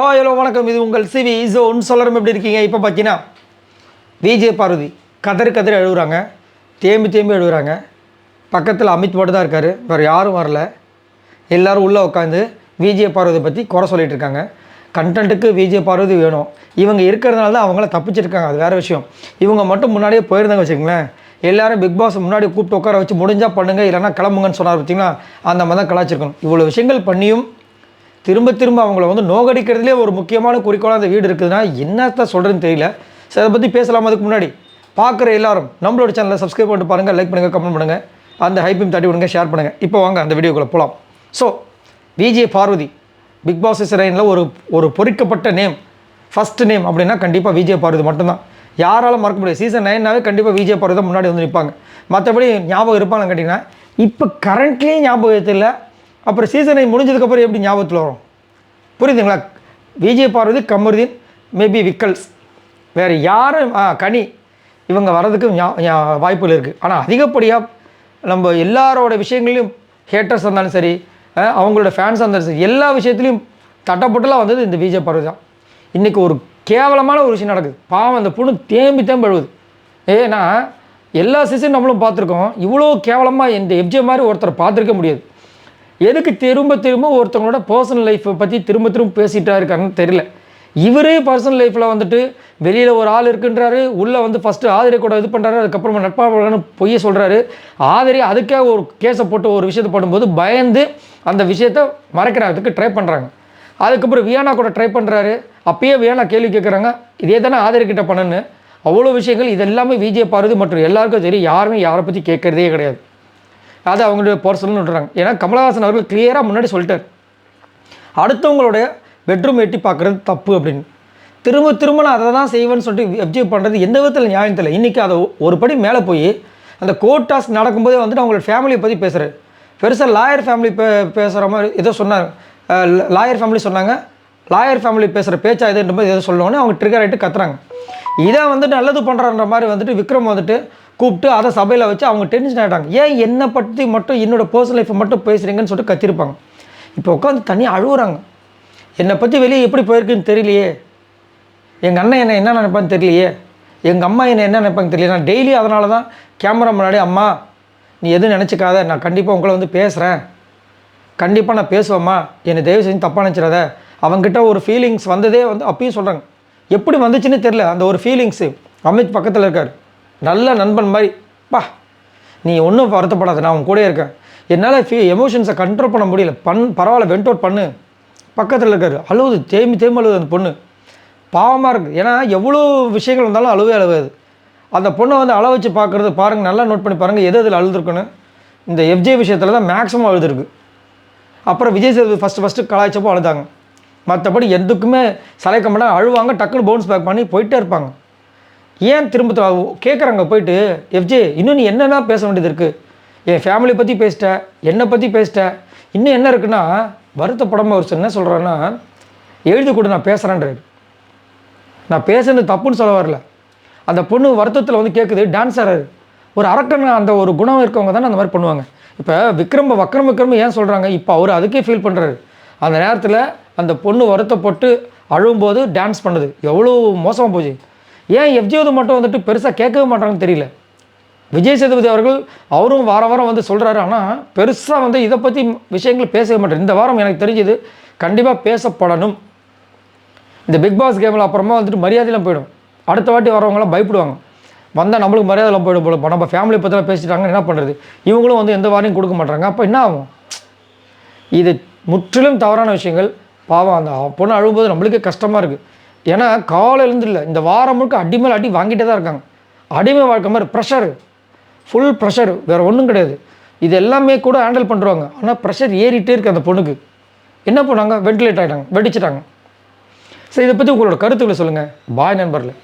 Hi hello வணக்கம். இது உங்கள் சிவி ஜோன். சொல்லரும் எப்படி இருக்கீங்க? இப்போ பார்த்தீங்கன்னா விஜய் பார்வதி கதறி எழுவுறாங்க, தேம்பி எழுவுறாங்க. பக்கத்தில் அமித் மட்டும் தான் இருக்கார், வேறு யாரும் வரல. எல்லோரும் உள்ளே உட்காந்து விஜய் பார்வதி பற்றி குறை சொல்லிகிட்டு இருக்காங்க. கண்டென்ட்டுக்கு விஜய் பார்வதி வேணும், இவங்க இருக்கிறதுனால தான் அவங்கள தப்பிச்சிருக்காங்க, அது வேறு விஷயம். இவங்க மட்டும் முன்னாடியே போயிருந்தாங்க வச்சுக்கோங்களேன், எல்லோரும் பிக் பாஸ் முன்னாடி கூப்பிட்டு உட்கார வச்சு முடிஞ்சால் பண்ணுங்கள், இல்லைனா கிளம்புங்கன்னு சொன்னார். பார்த்தீங்கன்னா அந்த மாதிரி தான் கலாச்சிருக்கணும். இவ்வளோ விஷயங்கள் பண்ணியும் திரும்ப அவங்கள வந்து நோகடிக்கிறதுலே ஒரு முக்கியமான குறிக்கோளாக அந்த வீடு இருக்குதுன்னா என்னத்த சொல்கிறேன்னு தெரியல. சரி, அதை பற்றி பேசலாம். அதுக்கு முன்னாடி பார்க்குற எல்லாரும் நம்மளோட சேனலை சப்ஸ்கிரைப் பண்ணிட்டு பாருங்கள், லைக் பண்ணுங்கள், கமெண்ட் பண்ணுங்கள், அந்த ஹைப்பையும் தட்டி விடுங்க, ஷேர் பண்ணுங்கள். இப்போ வாங்க அந்த வீடியோக்குள்ளே போகலாம். So Vijay Parvathy Bigg Boss சீசனில் ஒரு பொறிக்கப்பட்ட நேம், ஃபஸ்ட்டு நேம் அப்படின்னா கண்டிப்பாக விஜய் பார்வதி மட்டும்தான். யாராலும் மறக்க முடியாது. சீசன் 9னாவே கண்டிப்பாக விஜய் பார்வதி தான் முன்னாடி வந்து நிற்பாங்க. மற்றபடி ஞாபகம் இருப்பாங்கன்னு கேட்டிங்கன்னா இப்போ கரண்ட்லேயே ஞாபகத்தில் இல்லை. அப்புறம் சீசனை முடிஞ்சதுக்கப்புறம் எப்படி ஞாபகத்தில் வரும்? புரியுதுங்களா? விஜய் பார்வதி, கமருதீன், மேபி விக்கல்ஸ், வேறு யாரும் கனி, இவங்க வர்றதுக்கு வாய்ப்புகள் இருக்குது. ஆனால் அதிகப்படியாக நம்ம எல்லாரோட விஷயங்களையும் ஹேட்டர்ஸ் இருந்தாலும் சரி, அவங்களோட ஃபேன்ஸாக இருந்தாலும் சரி, எல்லா விஷயத்துலையும் தட்டப்பட்டுலாம் வந்தது இந்த விஜய் பார்வதி தான். இன்றைக்கி ஒரு கேவலமான ஒரு விஷயம் நடக்குது. பாவம், அந்த பொண்ணு தேம்பி அழுவுது. ஏன்னா எல்லா சீசனும் நம்மளும் பார்த்துருக்கோம். இவ்வளோ கேவலமாக இந்த எஃப்ஜே மாதிரி ஒருத்தரை பார்த்துருக்க முடியாது. எதுக்கு திரும்ப ஒருத்தவங்களோட பர்சனல் லைஃப்பை பற்றி திரும்ப பேசிகிட்டா இருக்காருன்னு தெரியல. இவரே பர்சனல் லைஃப்பில் வந்துட்டு வெளியில் ஒரு ஆள் இருக்குன்றாரு, உள்ளே வந்து ஃபஸ்ட்டு ஆதிரை கூட இது பண்ணுறாரு, அதுக்கப்புறமா நட்பாக பொய்ய சொல்கிறாரு. ஆதிரை அதுக்கே ஒரு கேஸை போட்டு ஒரு விஷயத்தை போடும்போது பயந்து அந்த விஷயத்தை மறைக்கிறதுக்கு ட்ரை பண்ணுறாங்க. அதுக்கப்புறம் வியானா கூட ட்ரை பண்ணுறாரு. அப்பயே வியானா கேள்வி கேட்குறாங்க, இதே தானே ஆதிரை கிட்ட பண்ணுன்னு. அவ்வளோ விஷயங்கள் இது எல்லாமே விஜய் பார்வதி மற்றும் எல்லாருக்கும் தெரியும். யாருமே யாரை பற்றி கேட்குறதே கிடையாது. அது அவங்களுடைய பர்சனல்னு விட்டுறாங்க. ஏன்னா கமலஹாசன் அவர்கள் கிளியராக முன்னாடி சொல்லிட்டார், அடுத்தவங்களுடைய பெட்ரூம் எட்டி பார்க்குறது தப்பு அப்படின்னு. திரும்ப நான் அதை தான் செய்வேன்னு சொல்லிட்டு அப்ஜெக்ட் பண்ணுறது எந்த விதத்தில் நியாயம் தெரியல. இன்றைக்கி அதை ஒரு படி மேலே போய் அந்த கோர்ட் டாஸ்க் நடக்கும்போதே வந்துட்டு அவங்களோட ஃபேமிலியை பற்றி பேசுகிறார். பெருசாக லாயர் ஃபேமிலி பேசுகிற மாதிரி ஏதோ சொன்னாங்க. லாயர் ஃபேமிலி சொன்னாங்க, லாயர் ஃபேமிலி பேசுகிற பேச்சா இதுன்ற மாதிரி எதோ சொல்லணுன்னு அவங்க ட்ரிகர் ஆகிட்டு கத்துறாங்க. இதை வந்துட்டு நல்லது பண்ணுறான்ற மாதிரி வந்துட்டு விக்ரம் வந்துட்டு கூப்பிட்டு அதை சபையில் வச்சு அவங்க டென்ஷன் ஆகிட்டாங்க. ஏன் என்னை பற்றி மட்டும் என்னோடய பர்சனல் லைஃப்பை மட்டும் பேசுகிறீங்கன்னு சொல்லிட்டு கத்திருப்பாங்க. இப்போ உட்காந்து தனியாக அழுகுறாங்க. என்னை பற்றி வெளியே எப்படி போயிருக்குன்னு தெரியலையே, எங்கள் அண்ணன் என்ன நினைப்பான்னு தெரியலையே, எங்கள் அம்மா என்ன நினைப்பாங்க தெரியல. நான் டெய்லி அதனால தான் கேமரா முன்னாடி, அம்மா நீ எதுவும் நினச்சிக்காத, நான் கண்டிப்பாக உங்களை வந்து பேசுகிறேன், கண்டிப்பாக நான் பேசுவேம்மா, என்னை தயவு செஞ்சு தப்பாக நினச்சிடாத. அவங்ககிட்ட ஒரு ஃபீலிங்ஸ் வந்ததே வந்து அப்பயும் சொல்கிறாங்க. எப்படி வந்துச்சுன்னு தெரில அந்த ஒரு ஃபீலிங்ஸு. அமித் பக்கத்தில் இருக்கார், நல்ல நண்பன் மாதிரி. நீ ஒன்றும் வருத்தப்படாத, நான் உன் கூட இருக்கேன், என்னால் எமோஷன்ஸை கண்ட்ரோல் பண்ண முடியல, பரவாயில்ல வெண்ட் அவுட் பண்ணு. பக்கத்தில் இருக்கார், அழுவுது, தேம்பி அழுவுது அந்த பொண்ணு. பாவமாக இருக்குது. ஏன்னா எவ்வளோ விஷயங்கள் வந்தாலும் அழுவாது. அந்த பொண்ணை வந்து அழ வச்சு பார்க்குறது பாருங்கள், நல்லா நோட் பண்ணி பாருங்கள் எது இதில் அழுதுருக்குன்னு. இந்த எஃப்ஜே விஷயத்தில் தான் மேக்ஸிமம் அழுதுருக்கு. அப்புறம் விஜய் சேதுபதி ஃபஸ்ட்டு கலாய்ச்சப்போ அழுதாங்க. மற்றபடி எதுக்குமே சலைக்க மாட்டாங்க, அழுவாங்க, டக்குன்னு பவுன்ஸ் பேக் பண்ணி போயிட்டே இருப்பாங்க. ஏன் திரும்ப கேட்குறாங்க போயிட்டு, எஃப்ஜே இன்னும் நீ என்னென்னா பேச வேண்டியது இருக்குது, என் ஃபேமிலி பற்றி பேசிட்டேன், என்னை பற்றி பேசிட்டேன், இன்னும் என்ன இருக்குன்னா வருத்தப்படாமல் ஒரு என்ன சொல்கிறேன்னா, எழுதி கொடு நான் பேசுகிறேன்றாரு. நான் பேசுறது தப்புன்னு சொல்ல வரல. அந்த பொண்ணு வருத்தத்தில் வந்து கேட்குது, டான்ஸ் ஆடுறாரு. ஒரு அரக்கன் அந்த ஒரு குணம் இருக்கவங்க தானே அந்த மாதிரி பண்ணுவாங்க. இப்போ விக்ரம் ஏன் சொல்கிறாங்க, இப்போ அவர் அதுக்கே ஃபீல் பண்ணுறாரு. அந்த நேரத்தில் அந்த பொண்ணு வருத்தப்பட்டு அழும்போது டான்ஸ் பண்ணுது எவ்வளோ மோசமாக போச்சு. ஏன் எஃப்ஜேவது மட்டும் வந்துட்டு பெருசாக கேட்கவே மாட்டாங்கன்னு தெரியல. விஜய் சேதுபதி அவர்கள் அவரும் வாரம் வந்து சொல்கிறாரு, ஆனால் பெருசாக வந்து இதை பற்றி விஷயங்கள் பேசவே மாட்டார். இந்த வாரம் எனக்கு தெரிஞ்சது கண்டிப்பாக பேசப்படணும். இந்த பிக் பாஸ் கேமில் அப்புறமா வந்துட்டு மரியாதையெல்லாம் போயிடும். அடுத்த வாட்டி வரவங்களாம் பயப்படுவாங்க, வந்தால் நம்மளுக்கு மரியாதைலாம் போயிடும் போல. நம்ம ஃபேமிலி பற்றிலாம் பேசிட்டாங்க, என்ன பண்ணுறது? இவங்களும் வந்து எந்த வாரையும் கொடுக்க மாட்டாங்க. அப்போ என்ன ஆகும்? இது முற்றிலும் தவறான விஷயங்கள். பாவம், அந்த பொண்ணு அழும்போது நம்மளுக்கே கஷ்டமாக இருக்குது. ஏன்னா காலையிலேருந்து இல்லை, இந்த வாரம் முழுக்க அடி மேலே அடி வாங்கிட்டே தான் இருக்காங்க. அடிமை வாழ்க்கை மாதிரி ப்ரெஷரு, ஃபுல் ப்ரெஷர், வேறு ஒன்றும் கிடையாது. இது எல்லாமே கூட ஹேண்டில் பண்ணுறாங்க. ஆனால் ப்ரெஷர் ஏறிட்டே இருக்குது அந்த பொண்ணுக்கு. என்ன பண்ணாங்க? வெண்டிலேட் ஆகிட்டாங்க, வெடிச்சிட்டாங்க. சரி, இதை பற்றி உங்களோட கருத்துக்களை சொல்லுங்கள். பாய் நண்பர்களே.